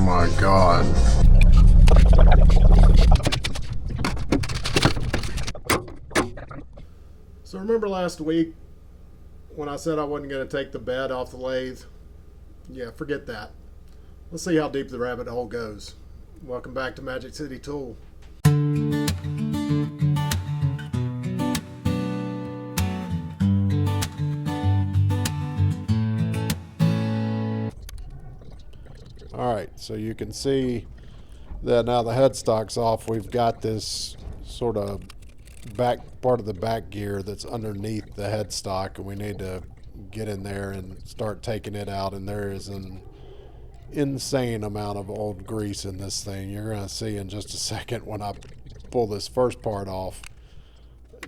my God. So remember last week when I said I wasn't going to take the bed off the lathe? Yeah, forget that. Let's see how deep the rabbit hole goes. Welcome back to Magic City Tool. Alright, so you can see that now the headstock's off. We've got this sort of back part of the back gear that's underneath the headstock, and we need to get in there and start taking it out. And there is an insane amount of old grease in this thing. You're going to see in just a second when I pull this first part off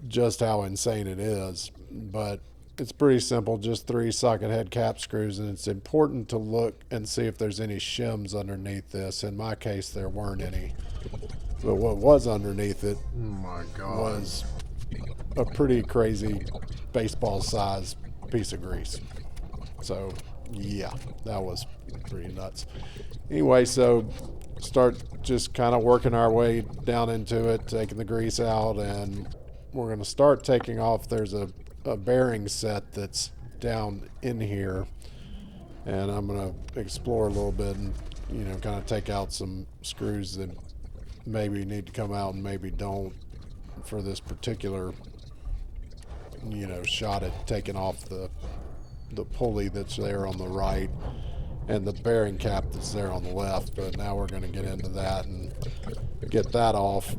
just how insane it is. But it's pretty simple, just 3 socket head cap screws, and it's important to look and see if there's any shims underneath this. In my case, there weren't any. But what was underneath it, oh my God, was a pretty crazy baseball size piece of grease. So yeah, that was pretty nuts. Anyway, so start just kind of working our way down into it, taking the grease out, and we're going to start taking off. There's a bearing set that's down in here, and I'm going to explore a little bit and, you know, kind of take out some screws that maybe need to come out and maybe don't for this particular, you know, shot at taking off the pulley that's there on the right and the bearing cap that's there on the left. But now we're going to get into that and get that off,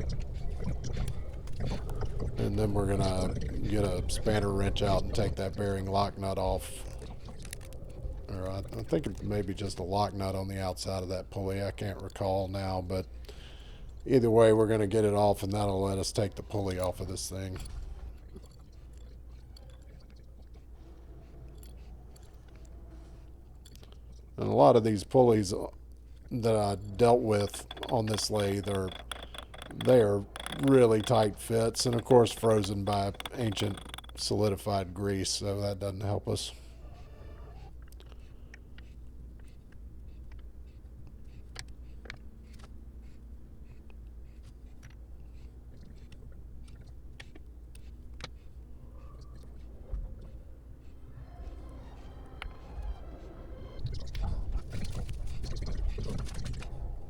and then we're going to get a spanner wrench out and take that bearing lock nut off. Or I think it may be just a lock nut on the outside of that pulley. I can't recall now, but either way, we're going to get it off, and that'll let us take the pulley off of this thing. And a lot of these pulleys that I dealt with on this lathe they are really tight fits, and of course frozen by ancient solidified grease, so that doesn't help us.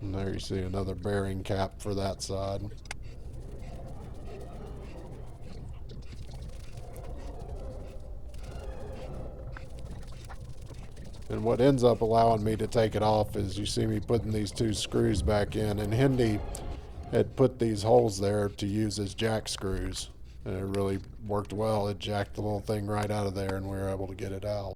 And there you see another bearing cap for that side. And what ends up allowing me to take it off is you see me putting these 2 screws back in, and Hendey had put these holes there to use as jack screws, and it really worked well. It jacked the little thing right out of there, and we were able to get it out.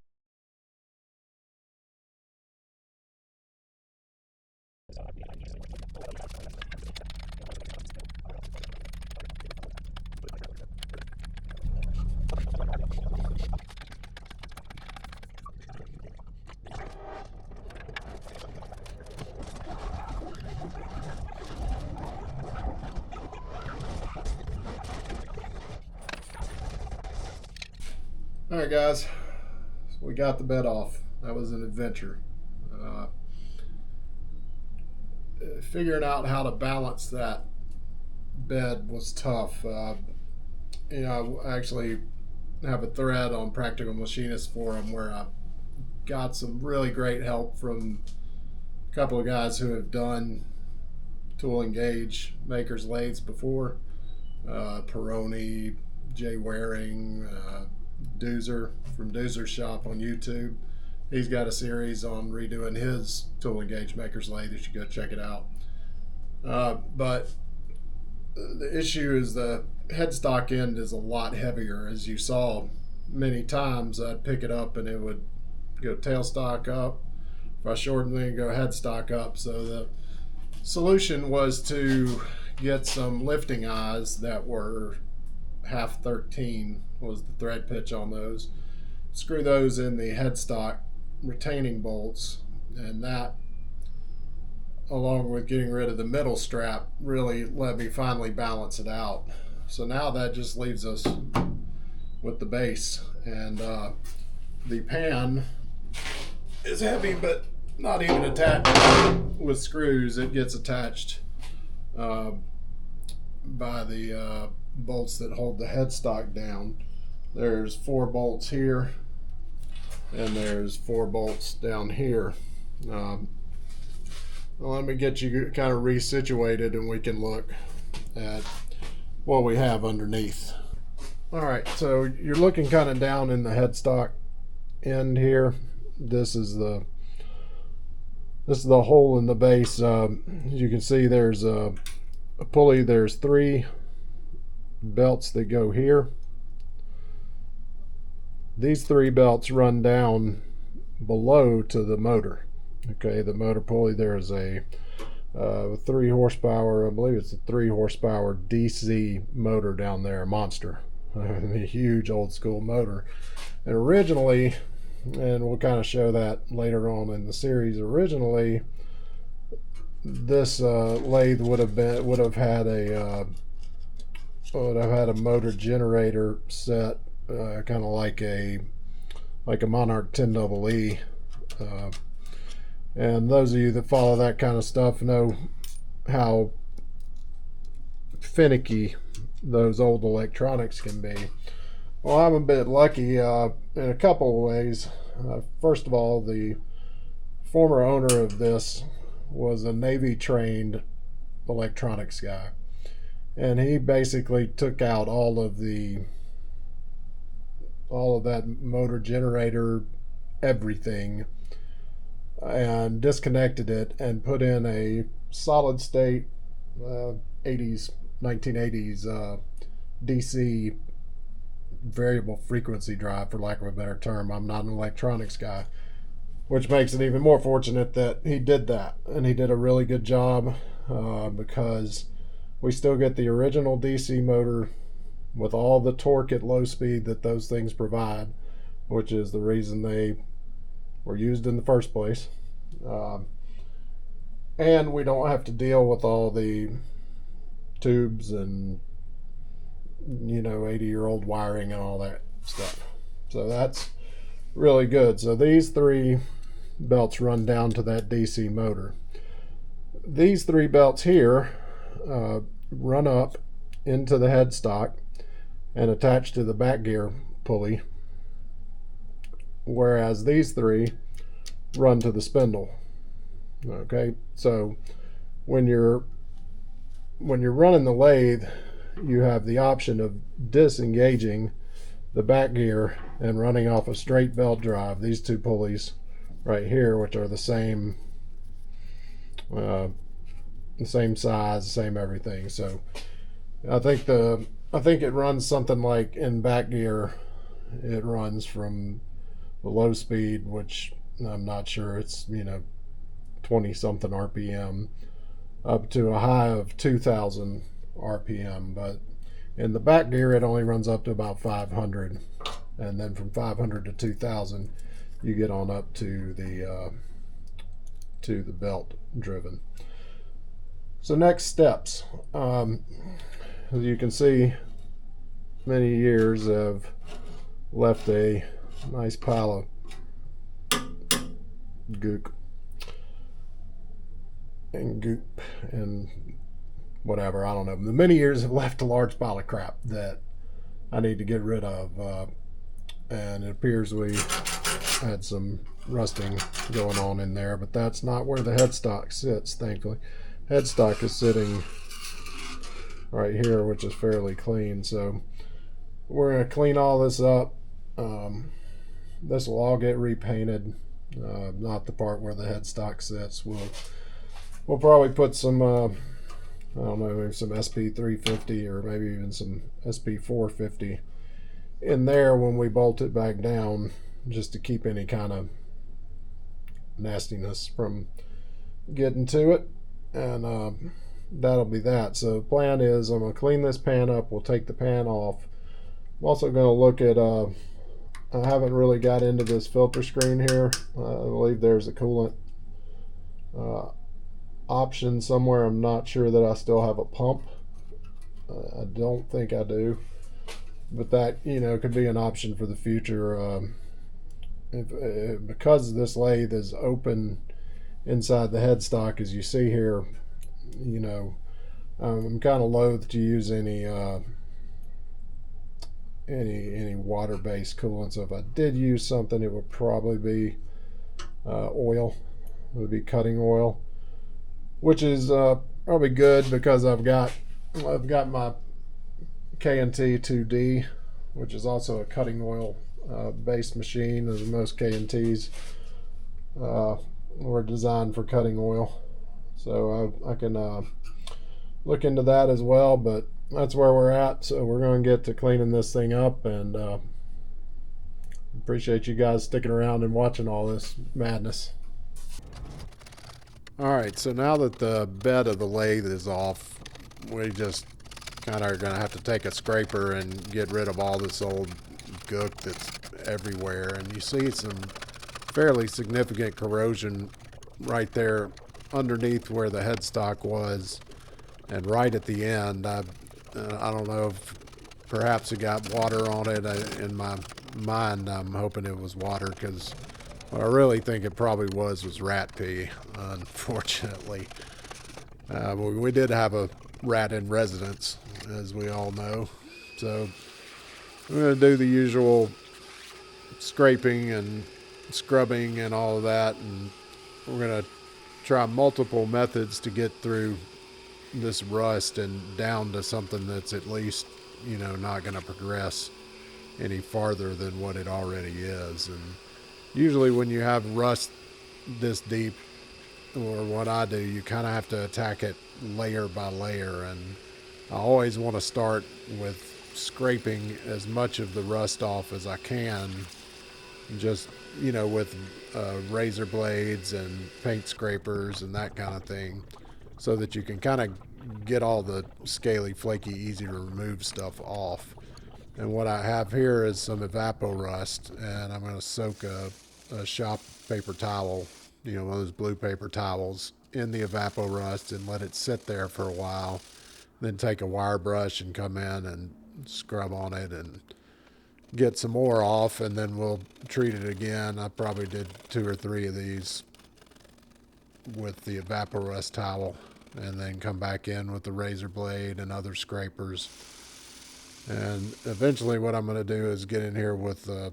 Alright guys, so we got the bed off. That was an adventure. Figuring out how to balance that bed was tough. You know, I actually have a thread on Practical Machinist Forum where I got some really great help from a couple of guys who have done tool and gauge makers lathes before. Peroni, Jay Waring, Doozer from Doozer's shop on YouTube. He's got a series on redoing his tool and gauge maker's lathe. You should go check it out. But the issue is the headstock end is a lot heavier. As you saw many times, I'd pick it up and it would go tailstock up. If I shorten it, go headstock up. So the solution was to get some lifting eyes that were half 13 was the thread pitch on those. Screw those in the headstock retaining bolts, and that, along with getting rid of the middle strap, really let me finally balance it out. So now that just leaves us with the base, and the pan is heavy, but not even attached with screws. It gets attached by the bolts that hold the headstock down. There's 4 bolts here, and there's 4 bolts down here. Well, let me get you kind of resituated, and we can look at what we have underneath. All right, so you're looking kind of down in the headstock end here. This is the hole in the base. As you can see, there's a pulley. There's 3 belts that go here. These 3 belts run down below to the motor. Okay, the motor pulley, there's a 3 horsepower, I believe it's a 3 horsepower DC motor down there, a monster. A huge old school motor. And originally, and we'll kind of show that later on in the series, originally this lathe would have had a motor generator set, kind of like a Monarch 10EE. And those of you that follow that kind of stuff know how finicky those old electronics can be. Well, I'm a bit lucky in a couple of ways. First of all, the former owner of this was a Navy trained electronics guy, and he basically took out all of that motor generator, everything, and disconnected it and put in a solid state 1980s DC variable frequency drive, for lack of a better term. I'm not an electronics guy, which makes it even more fortunate that he did that, and he did a really good job, because we still get the original DC motor with all the torque at low speed that those things provide, which is the reason they were used in the first place. And we don't have to deal with all the tubes and 80-year-old wiring and all that stuff. So that's really good. So these 3 belts run down to that DC motor. These 3 belts here run up into the headstock and attach to the back gear pulley, whereas these 3 run to the spindle. Okay, so when you're running the lathe, you have the option of disengaging the back gear and running off a straight belt drive. These 2 pulleys right here, which are the same size, same everything. So I think it runs something like, in back gear, it runs from the low speed, which I'm not sure, it's 20 something RPM, up to a high of 2,000 RPM. But in the back gear, it only runs up to about 500, and then from 500 to 2,000 you get on up to the belt driven. So next steps, as you can see, many years have left a nice pile of goop and whatever, I don't know. The many years have left a large pile of crap that I need to get rid of, and it appears we had some rusting going on in there, but that's not where the headstock sits, thankfully. Headstock is sitting right here, which is fairly clean. So we're going to clean all this up. This will all get repainted, not the part where the headstock sits. We'll probably put some I don't know, maybe some SP350 or maybe even some SP450 in there when we bolt it back down, just to keep any kind of nastiness from getting to it. And that'll be that. So the plan is, I'm going to clean this pan up. We'll take the pan off. I'm also going to look at, I haven't really got into this filter screen here. I believe there's a coolant option somewhere. I'm not sure that I still have a pump. I don't think I do, but that could be an option for the future. Because this lathe is open inside the headstock. As you see here, you know, I'm kind of loath to use any water-based coolant. So if I did use something, it would probably be oil. It would be cutting oil, which is probably good because I've got my K&T 2D, which is also a cutting oil based machine. As most K&Ts were designed for cutting oil, so I can look into that as well. But that's where we're at. So we're going to get to cleaning this thing up, and appreciate you guys sticking around and watching all this madness. All right, so now that the bed of the lathe is off, we just kind of are going to have to take a scraper and get rid of all this old gook that's everywhere. And you see some fairly significant corrosion right there underneath where the headstock was, and right at the end. I don't know if perhaps it got water on it. In my mind, I'm hoping it was water, because what I really think it probably was rat pee, unfortunately. We did have a rat in residence, as we all know. So I'm going to do the usual scraping and scrubbing and all of that, and we're going to try multiple methods to get through this rust and down to something that's at least, not going to progress any farther than what it already is. And usually when you have rust this deep, or what I do, you kind of have to attack it layer by layer. And I always want to start with scraping as much of the rust off as I can, just, with razor blades and paint scrapers and that kind of thing, so that you can kind of get all the scaly, flaky, easy to remove stuff off. And what I have here is some evapor rust, and I'm going to soak a shop paper towel, one of those blue paper towels, in the evapor rust and let it sit there for a while. Then take a wire brush and come in and scrub on it and get some more off, and then we'll treat it again. I probably did 2 or 3 of these with the evapor rust towel, and then come back in with the razor blade and other scrapers. And eventually what I'm going to do is get in here with a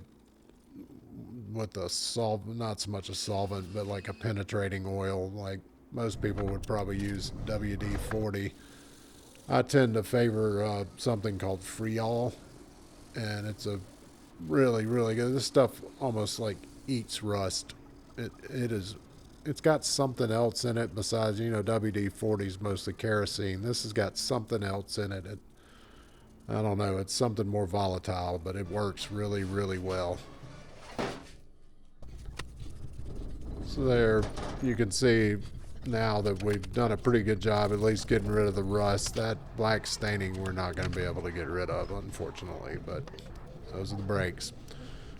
solvent, not so much a solvent, but like a penetrating oil. Like most people would probably use WD-40. I tend to favor something called Freol, and it's a really, really good. This stuff almost like eats rust. It's got something else in it besides, WD-40 is mostly kerosene. This has got something else in it. I don't know, it's something more volatile, but it works really, really well. So there, you can see now that we've done a pretty good job at least getting rid of the rust. That black staining we're not going to be able to get rid of, unfortunately, but those are the breaks.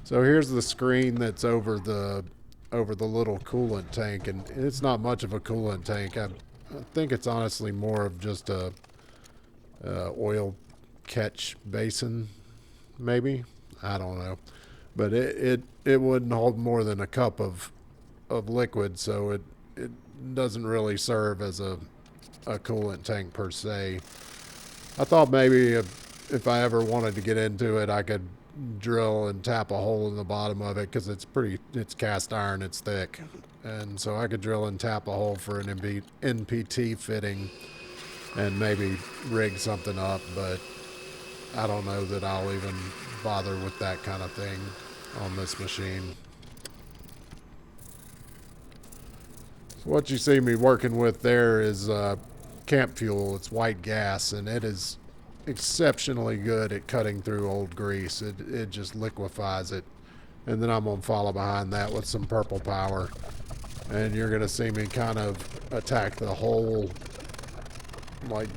So here's the screen that's over the little coolant tank, and it's not much of a coolant tank. I think it's honestly more of just a oil catch basin, maybe. I don't know, but it wouldn't hold more than a cup of liquid, so it doesn't really serve as a coolant tank per se. I thought maybe if I ever wanted to get into it, I could drill and tap a hole in the bottom of it, because it's cast iron, it's thick, and so I could drill and tap a hole for an NPT fitting and maybe rig something up, but I don't know that I'll even bother with that kind of thing on this machine. So what you see me working with there is camp fuel. It's white gas, and it is exceptionally good at cutting through old grease. It just liquefies it. And then I'm going to follow behind that with some purple power. And you're going to see me kind of attack the whole like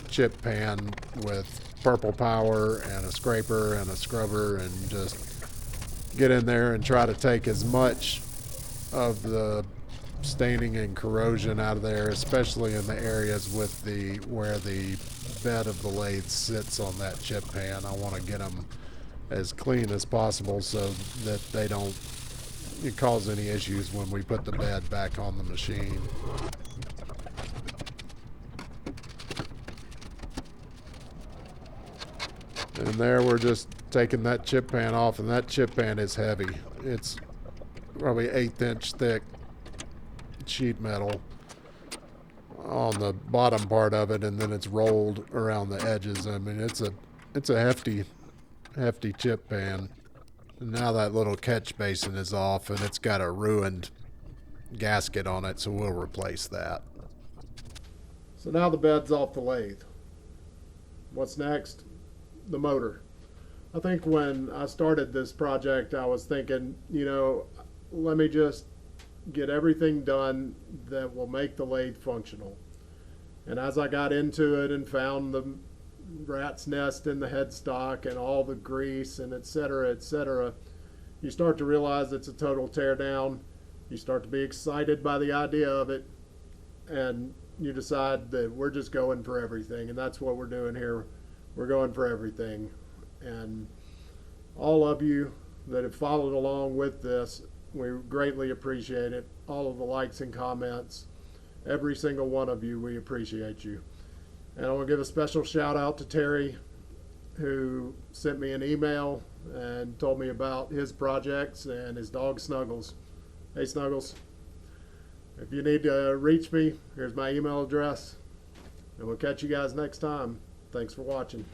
chip pan with purple power and a scraper and a scrubber, and just get in there and try to take as much of the staining and corrosion out of there, especially in the areas with where the bed of the lathe sits on that chip pan. I want to get them as clean as possible so that they don't cause any issues when we put the bed back on the machine. And there we're just taking that chip pan off, and that chip pan is heavy. It's probably 1/8 inch thick sheet metal on the bottom part of it, and then it's rolled around the edges. I mean, it's a hefty chip pan. And now that little catch basin is off, and it's got a ruined gasket on it, so we'll replace that. So now the bed's off the lathe. What's next? The motor. I think when I started this project, I was thinking, you know, let me just get everything done that will make the lathe functional. And as I got into it and found the rat's nest in the headstock and all the grease and et cetera, you start to realize it's a total teardown. You start to be excited by the idea of it, and you decide that we're just going for everything, and that's what we're doing here. We're going for everything. And all of you that have followed along with this, we greatly appreciate it. All of the likes and comments, every single one of you, we appreciate you. And I want to give a special shout out to Terry, who sent me an email and told me about his projects and his dog Snuggles. Hey Snuggles, if you need to reach me, here's my email address, and we'll catch you guys next time. Thanks for watching.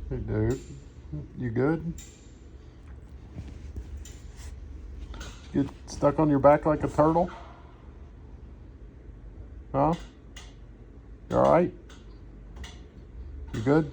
Hey dude, you good? Get stuck on your back like a turtle? Huh? You alright? You good?